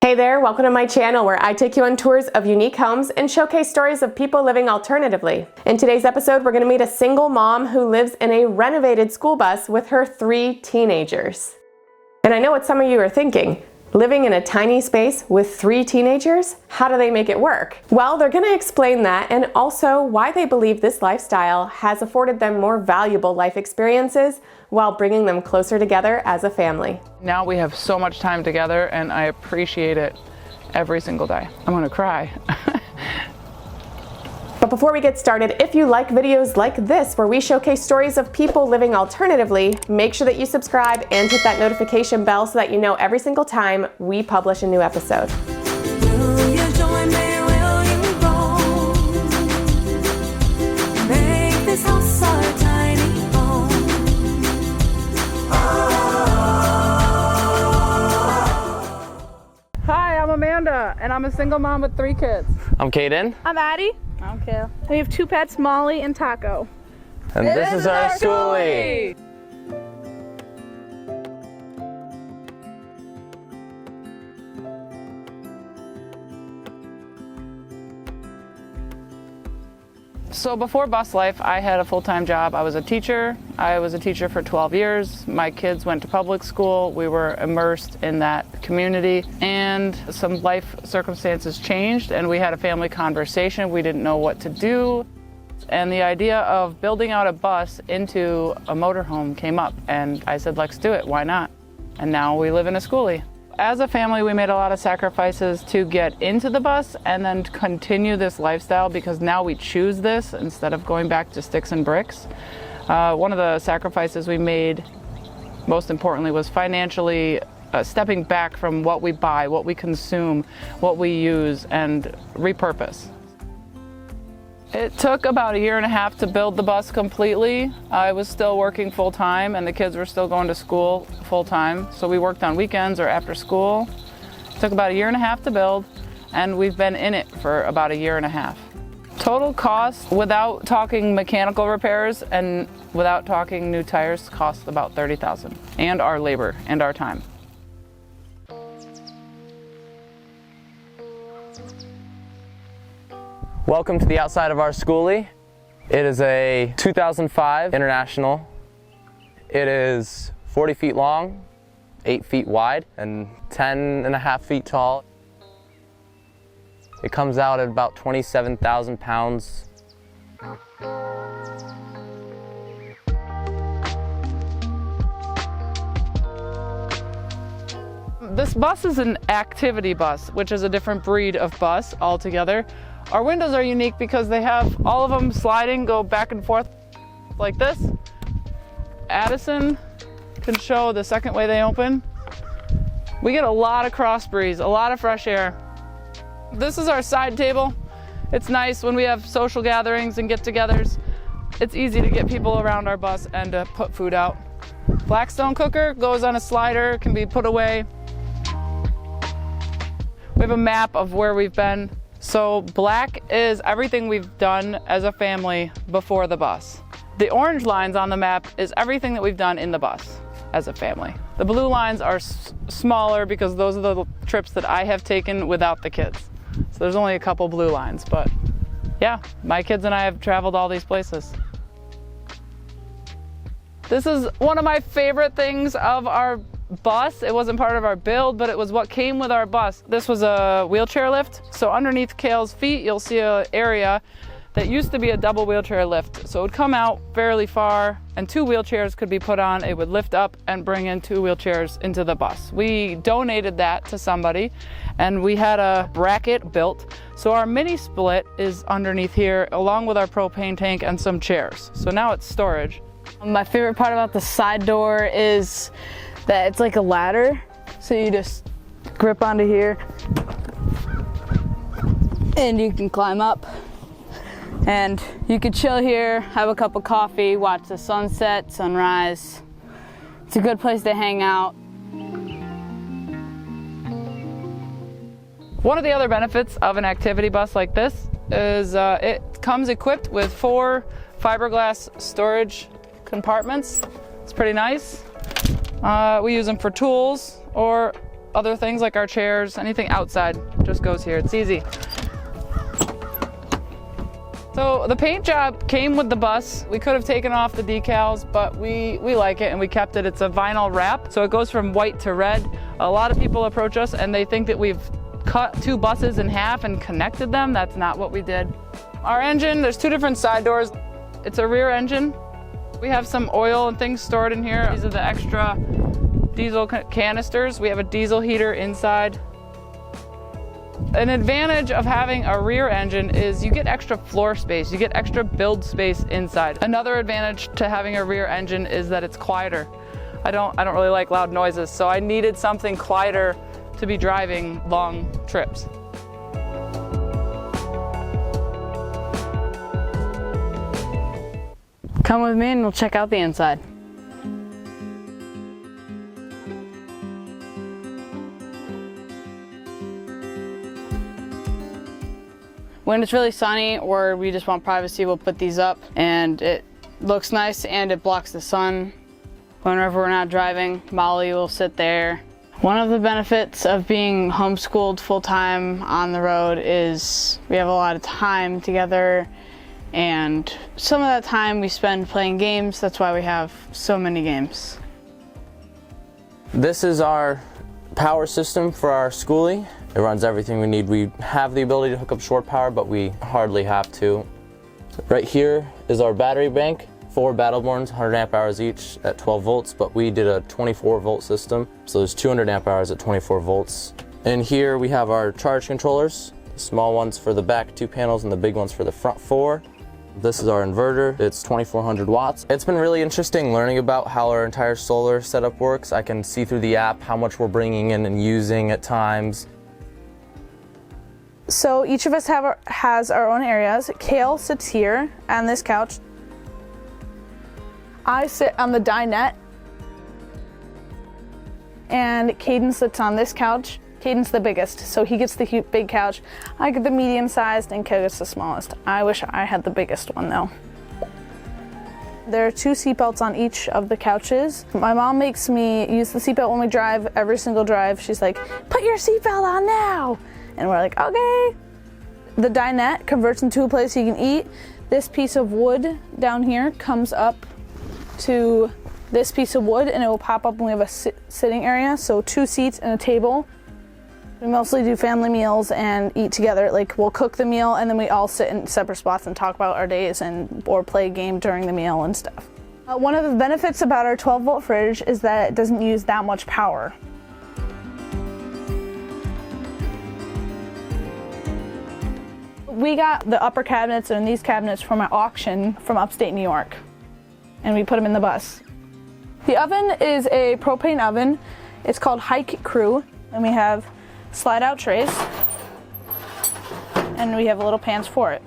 Hey there, welcome to my channel where I take you on tours of unique homes and showcase stories of people living alternatively. In today's episode, we're going to meet a single mom who lives in a renovated school bus with her 3 teenagers. And I know what some of you are thinking. Living in a tiny space with 3 teenagers? How do they make it work? Well, they're going to explain that and also why they believe this lifestyle has afforded them more valuable life experiences while bringing them closer together as a family. Now we have so much time together and I appreciate it every single day. I'm gonna cry. But before we get started, if you like videos like this where we showcase stories of people living alternatively, make sure that you subscribe and hit that notification bell so that you know every single time we publish a new episode. Hi, I'm Amanda and I'm a single mom with 3 kids. I'm Caiden. I'm Addy. I'm Cael. We have 2 pets, Molly and Taco. And this is our schoolie. So before bus life, I had a full-time job. I was a teacher. I was a teacher for 12 years. My kids went to public school. We were immersed in that community and some life circumstances changed and we had a family conversation. We didn't know what to do. And the idea of building out a bus into a motorhome came up and I said, let's do it, why not? And now we live in a schoolie. As a family, we made a lot of sacrifices to get into the bus and then continue this lifestyle because now we choose this instead of going back to sticks and bricks. One of the sacrifices we made, most importantly, was financially stepping back from what we buy, what we consume, what we use, and repurpose. It took about 1.5 years to build the bus completely. I was still working full-time and the kids were still going to school full-time. So we worked on weekends or after school. It took about 1.5 years to build and we've been in it for about 1.5 years. Total cost, without talking mechanical repairs and without talking new tires, cost about $30,000. And our labor and our time. Welcome to the outside of our schoolie. It is a 2005 International. It is 40 feet long, 8 feet wide, and 10.5 feet tall. It comes out at about 27,000 pounds. This bus is an activity bus, which is a different breed of bus altogether. Our windows are unique because they have all of them sliding, go back and forth like this. Addison can show the second way they open. We get a lot of cross breeze, a lot of fresh air. This is our side table. It's nice when we have social gatherings and get-togethers. It's easy to get people around our bus and to put food out. Blackstone cooker goes on a slider, can be put away. We have a map of where we've been. So black is everything we've done as a family before the bus. The orange lines on the map is everything that we've done in the bus as a family. The blue lines are smaller because those are the trips that I have taken without the kids. So there's only a couple blue lines, but yeah, my kids and I have traveled all these places. This is one of my favorite things of our bus. It wasn't part of our build, but it was what came with our bus. This was a wheelchair lift. So underneath Cael's feet, you'll see an area that used to be a double wheelchair lift. So it would come out fairly far and 2 wheelchairs could be put on. It would lift up and bring in 2 wheelchairs into the bus. We donated that to somebody and we had a bracket built. So our mini split is underneath here along with our propane tank and some chairs. So now it's storage. My favorite part about the side door is that it's like a ladder, so you just grip onto here and you can climb up and you could chill here, have a cup of coffee, watch the sunset, sunrise. It's a good place to hang out. One of the other benefits of an activity bus like this is it comes equipped with 4 fiberglass storage compartments. It's pretty nice. We use them for tools or Other things like our chairs, anything outside just goes here. It's easy. So the paint job came with the bus. We could have taken off the decals, but we like it and we kept it. It's a vinyl wrap, so it goes from white to red. A lot of people approach us and they think that we've cut two buses in half and connected them. That's not what we did. Our engine, there's two different side doors. It's a rear engine. We have some oil and things stored in here. These are the extra diesel canisters. We have a diesel heater inside. An advantage of having a rear engine is you get extra floor space, you get extra build space inside. Another advantage to having a rear engine is that it's quieter. I don't really like loud noises, so I needed something quieter to be driving long trips. Come with me and we'll check out the inside. When it's really sunny or we just want privacy, we'll put these up and it looks nice and it blocks the sun. Whenever we're not driving, Molly will sit there. One of the benefits of being homeschooled full-time on the road is we have a lot of time together, and some of that time we spend playing games. That's why we have so many games. This is our power system for our schoolie. It runs everything we need. We have the ability to hook up shore power, but we hardly have to. Right here is our battery bank. 4 Battleborns, 100 amp hours each at 12 volts, but we did a 24 volt system. So there's 200 amp hours at 24 volts. And here we have our charge controllers, the small ones for the back 2 panels and the big ones for the front 4. This is our inverter. It's 2400 watts. It's been really interesting learning about how our entire solar setup works. I can see through the app how much we're bringing in and using at times. So each of us has our own areas. Cael sits here on this couch. I sit on the dinette. And Caiden sits on this couch. Caiden's the biggest, so he gets the big couch. I get the medium sized and Cael gets the smallest. I wish I had the biggest one though. There are 2 seatbelts on each of the couches. My mom makes me use the seatbelt when we drive, every single drive. She's like, put your seatbelt on now. And we're like, okay. The dinette converts into a place you can eat. This piece of wood down here comes up to this piece of wood and it will pop up and we have a sitting area. So 2 seats and a table. We mostly do family meals and eat together. Like we'll cook the meal and then we all sit in separate spots and talk about our days or play a game during the meal and stuff. One of the benefits about our 12 volt fridge is that it doesn't use that much power. We got the upper cabinets and these cabinets from an auction from upstate New York, and we put them in the bus. The oven is a propane oven. It's called Hike Crew, and we have slide out trays, and we have little pans for it.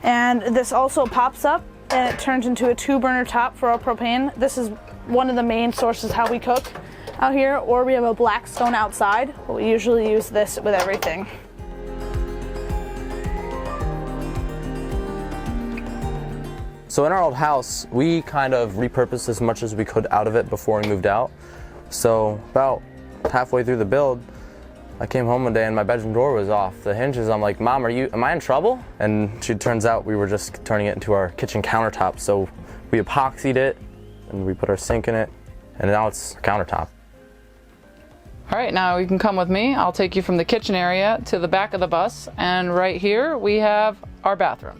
And this also pops up and it turns into a 2-burner top for our propane. This is one of the main sources how we cook out here, or we have a black stone outside, but we usually use this with everything. So in our old house, we kind of repurposed as much as we could out of it before we moved out. So about halfway through the build, I came home one day and my bedroom door was off the hinges. I'm like, Mom, am I in trouble? And it turns out we were just turning it into our kitchen countertop. So we epoxied it and we put our sink in it, and now it's a countertop. All right, now you can come with me. I'll take you from the kitchen area to the back of the bus, and right here we have our bathroom.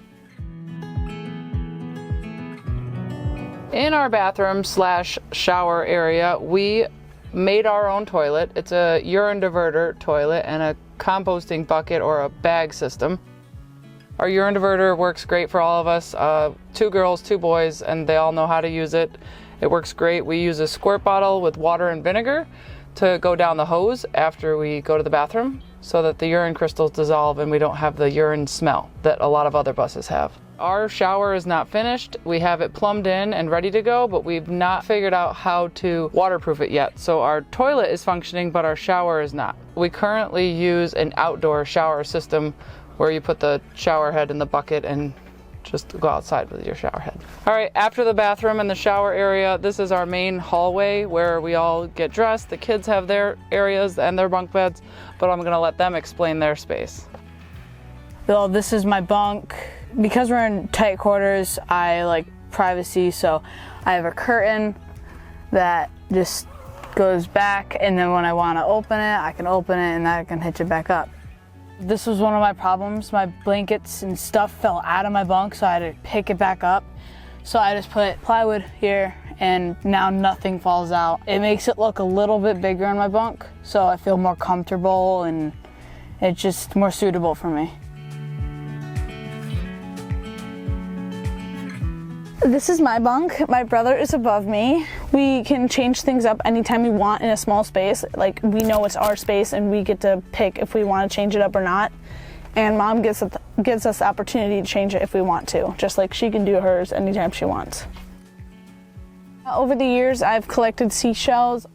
In our bathroom / shower area, we made our own toilet. It's a urine diverter toilet and a composting bucket or a bag system. Our urine diverter works great for all of us. 2 girls, 2 boys, and they all know how to use it. It works great. We use a squirt bottle with water and vinegar to go down the hose after we go to the bathroom so that the urine crystals dissolve and we don't have the urine smell that a lot of other buses have. Our shower is not finished. We have it plumbed in and ready to go, but we've not figured out how to waterproof it yet. So our toilet is functioning, but our shower is not. We currently use an outdoor shower system where you put the shower head in the bucket and just go outside with your shower head. All right, after the bathroom and the shower area, this is our main hallway where we all get dressed. The kids have their areas and their bunk beds, but I'm gonna let them explain their space. Well, this is my bunk. Because we're in tight quarters, I like privacy, so I have a curtain that just goes back, and then when I want to open it, I can open it and I can hitch it back up. This was one of my problems. My blankets and stuff fell out of my bunk, so I had to pick it back up. So I just put plywood here, and now nothing falls out. It makes it look a little bit bigger in my bunk, so I feel more comfortable and it's just more suitable for me. This is my bunk. My brother is above me. We can change things up anytime we want in a small space. Like, we know it's our space and we get to pick if we want to change it up or not. And Mom gives us the opportunity to change it if we want to, just like she can do hers anytime she wants. Over the years, I've collected seashells.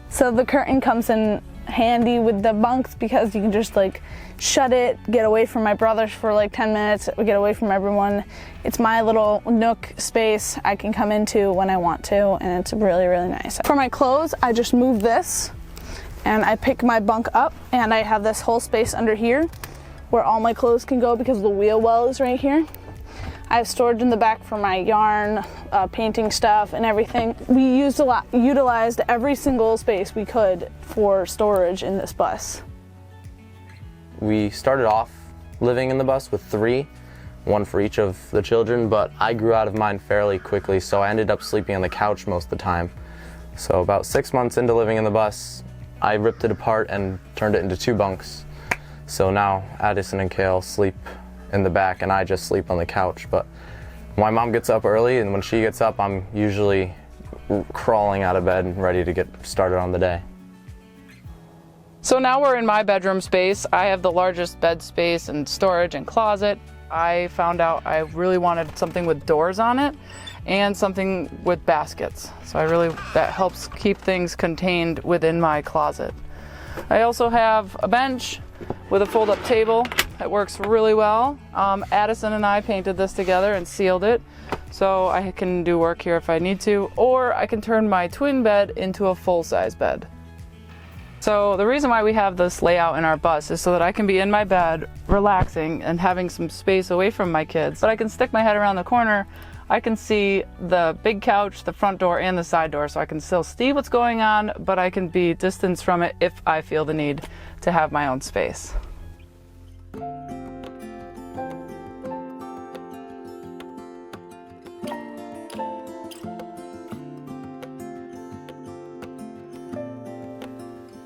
So the curtain comes in handy with the bunks because you can just like shut it, get away from my brothers for like 10 minutes, get away from everyone. It's my little nook space I can come into when I want to, and it's really, really nice. For my clothes, I just move this and I pick my bunk up, and I have this whole space under here where all my clothes can go because the wheel well is right here. I have storage in the back for my yarn, painting stuff and everything. We utilized every single space we could for storage in this bus. We started off living in the bus with 3, 1 for each of the children, but I grew out of mine fairly quickly, so I ended up sleeping on the couch most of the time. So about 6 months into living in the bus, I ripped it apart and turned it into 2 bunks. So now Addison and Cael sleep in the back and I just sleep on the couch. But my mom gets up early, and when she gets up, I'm usually crawling out of bed and ready to get started on the day. So now we're in my bedroom space. I have the largest bed space and storage and closet. I found out I really wanted something with doors on it and something with baskets. So that helps keep things contained within my closet. I also have a bench with a fold-up table. It works really well. Addison and I painted this together and sealed it, so I can do work here if I need to, or I can turn my twin bed into a full-size bed. So the reason why we have this layout in our bus is so that I can be in my bed, relaxing and having some space away from my kids, but I can stick my head around the corner. I can see the big couch, the front door, and the side door, so I can still see what's going on, but I can be distanced from it if I feel the need to have my own space.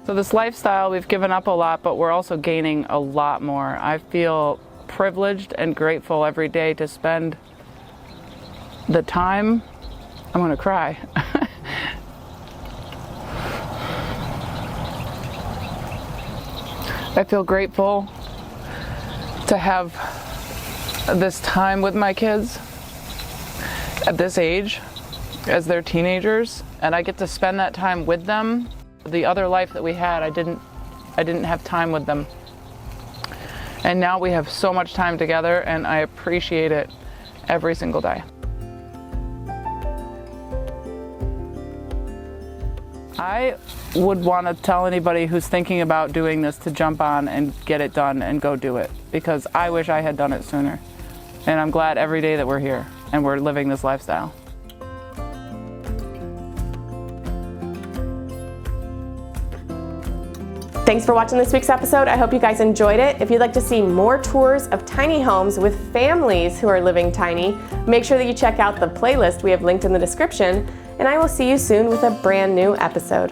So this lifestyle, we've given up a lot, but we're also gaining a lot more. I feel privileged and grateful every day to spend the time. I'm gonna cry. I feel grateful to have this time with my kids at this age, as they're teenagers, and I get to spend that time with them. The other life that we had, I didn't have time with them. And now we have so much time together, and I appreciate it every single day. I would want to tell anybody who's thinking about doing this to jump on and get it done and go do it, because I wish I had done it sooner. And I'm glad every day that we're here and we're living this lifestyle. Thanks for watching this week's episode. I hope you guys enjoyed it. If you'd like to see more tours of tiny homes with families who are living tiny, make sure that you check out the playlist we have linked in the description, and I will see you soon with a brand new episode.